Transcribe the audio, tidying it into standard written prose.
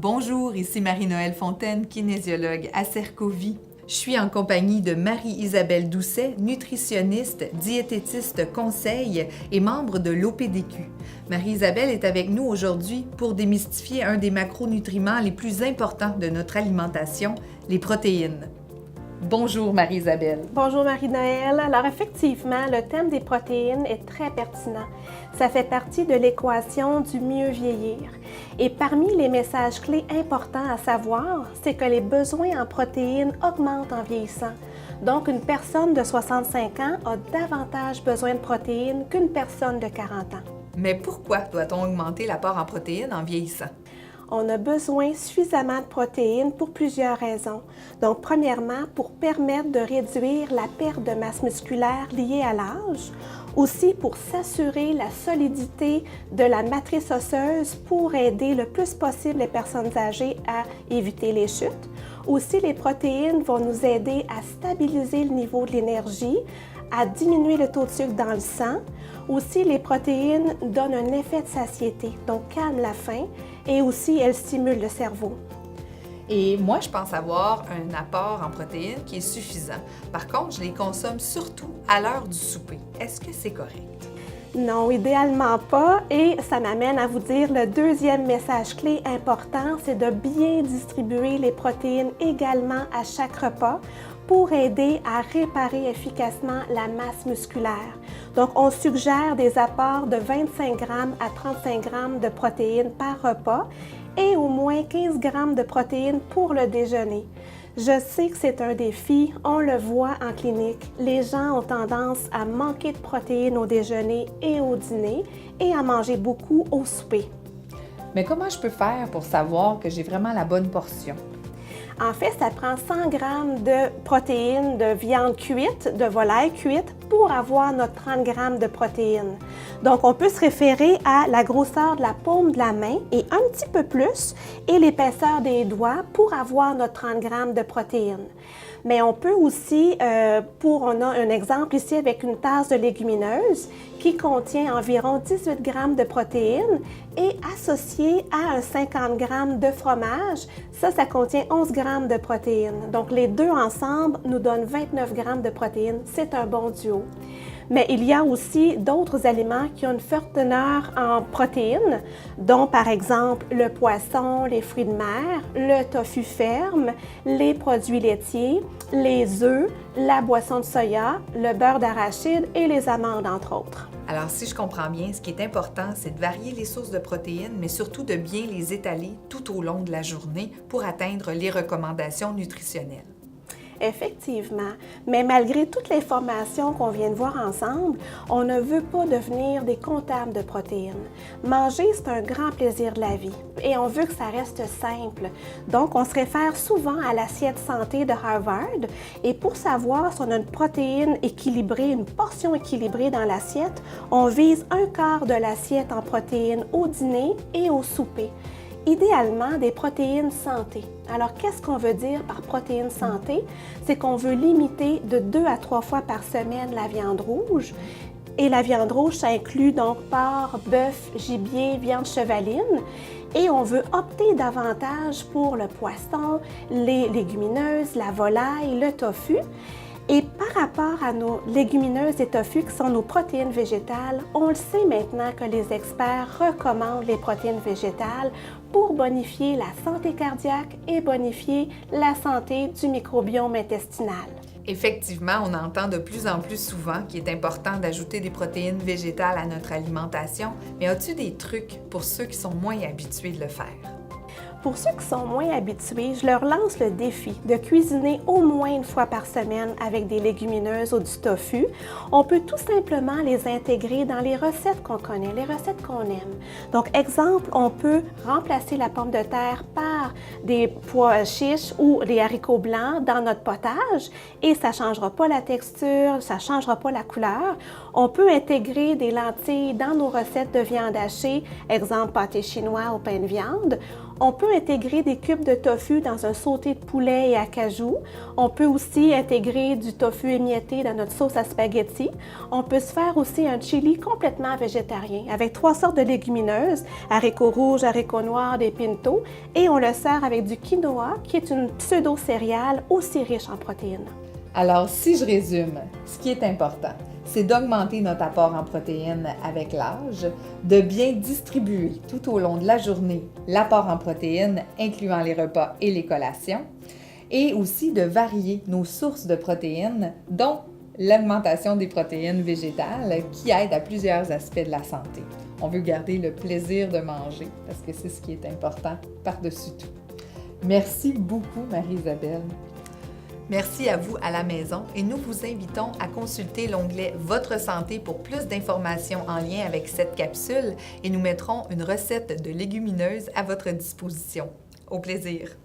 Bonjour, ici Marie-Noëlle Fontaine, kinésiologue à Cercovie. Je suis en compagnie de Marie-Isabelle Doucet, nutritionniste, diététiste conseil et membre de l'OPDQ. Marie-Isabelle est avec nous aujourd'hui pour démystifier un des macronutriments les plus importants de notre alimentation, les protéines. Bonjour Marie-Isabelle. Bonjour Marie-Noëlle. Alors effectivement, le thème des protéines est très pertinent. Ça fait partie de l'équation du mieux vieillir. Et parmi les messages clés importants à savoir, c'est que les besoins en protéines augmentent en vieillissant. Donc une personne de 65 ans a davantage besoin de protéines qu'une personne de 40 ans. Mais pourquoi doit-on augmenter l'apport en protéines en vieillissant? On a besoin suffisamment de protéines pour plusieurs raisons. Donc, premièrement, pour permettre de réduire la perte de masse musculaire liée à l'âge, aussi pour s'assurer la solidité de la matrice osseuse pour aider le plus possible les personnes âgées à éviter les chutes. Aussi, les protéines vont nous aider à stabiliser le niveau de l'énergie, à diminuer le taux de sucre dans le sang. Aussi, les protéines donnent un effet de satiété, donc calment la faim, et aussi elles stimulent le cerveau. Et moi, je pense avoir un apport en protéines qui est suffisant. Par contre, je les consomme surtout à l'heure du souper. Est-ce que c'est correct? Non, idéalement pas. Et ça m'amène à vous dire le deuxième message clé important, c'est de bien distribuer les protéines également à chaque repas pour aider à réparer efficacement la masse musculaire. Donc, on suggère des apports de 25 grammes à 35 grammes de protéines par repas et au moins 15 grammes de protéines pour le déjeuner. Je sais que c'est un défi, on le voit en clinique. Les gens ont tendance à manquer de protéines au déjeuner et au dîner et à manger beaucoup au souper. Mais comment je peux faire pour savoir que j'ai vraiment la bonne portion? En fait, ça prend 100 grammes de protéines de viande cuite, de volaille cuite, pour avoir notre 30 grammes de protéines. Donc, on peut se référer à la grosseur de la paume de la main et un petit peu plus, et l'épaisseur des doigts pour avoir notre 30 grammes de protéines. Mais on peut aussi, on a un exemple ici avec une tasse de légumineuses qui contient environ 18 grammes de protéines et associé à un 50 grammes de fromage, ça contient 11 grammes de protéines. Donc les deux ensemble nous donnent 29 grammes de protéines. C'est un bon duo. Mais il y a aussi d'autres aliments qui ont une forte teneur en protéines, dont par exemple le poisson, les fruits de mer, le tofu ferme, les produits laitiers, les œufs, la boisson de soya, le beurre d'arachide et les amandes, entre autres. Alors, si je comprends bien, ce qui est important, c'est de varier les sources de protéines, mais surtout de bien les étaler tout au long de la journée pour atteindre les recommandations nutritionnelles. Effectivement, mais malgré toutes les formations qu'on vient de voir ensemble, on ne veut pas devenir des comptables de protéines. Manger, c'est un grand plaisir de la vie et on veut que ça reste simple. Donc, on se réfère souvent à l'assiette santé de Harvard et pour savoir si on a une protéine équilibrée, une portion équilibrée dans l'assiette, on vise un quart de l'assiette en protéines au dîner et au souper. Idéalement, des protéines santé. Alors, qu'est-ce qu'on veut dire par protéines santé? C'est qu'on veut limiter de 2 à 3 fois par semaine la viande rouge. Et la viande rouge, ça inclut donc porc, bœuf, gibier, viande chevaline. Et on veut opter davantage pour le poisson, les légumineuses, la volaille, le tofu. Et par rapport à nos légumineuses et tofu, qui sont nos protéines végétales, on le sait maintenant que les experts recommandent les protéines végétales pour bonifier la santé cardiaque et bonifier la santé du microbiome intestinal. Effectivement, on entend de plus en plus souvent qu'il est important d'ajouter des protéines végétales à notre alimentation, mais as-tu des trucs pour ceux qui sont moins habitués de le faire? Pour ceux qui sont moins habitués, je leur lance le défi de cuisiner au moins une fois par semaine avec des légumineuses ou du tofu. On peut tout simplement les intégrer dans les recettes qu'on connaît, les recettes qu'on aime. Donc, exemple, on peut remplacer la pomme de terre par des pois chiches ou des haricots blancs dans notre potage et ça ne changera pas la texture, ça ne changera pas la couleur. On peut intégrer des lentilles dans nos recettes de viande hachée, exemple pâté chinois ou pain de viande. On peut intégrer des cubes de tofu dans un sauté de poulet et acajou. On peut aussi intégrer du tofu émietté dans notre sauce à spaghetti. On peut se faire aussi un chili complètement végétarien avec 3 sortes de légumineuses, haricots rouges, haricots noirs, des pintos, et on le sert avec du quinoa qui est une pseudo-céréale aussi riche en protéines. Alors, si je résume, ce qui est important, c'est d'augmenter notre apport en protéines avec l'âge, de bien distribuer tout au long de la journée l'apport en protéines, incluant les repas et les collations, et aussi de varier nos sources de protéines, dont l'augmentation des protéines végétales qui aident à plusieurs aspects de la santé. On veut garder le plaisir de manger parce que c'est ce qui est important par-dessus tout. Merci beaucoup, Marie-Isabelle. Merci à vous à la maison et nous vous invitons à consulter l'onglet Votre santé pour plus d'informations en lien avec cette capsule et nous mettrons une recette de légumineuses à votre disposition. Au plaisir!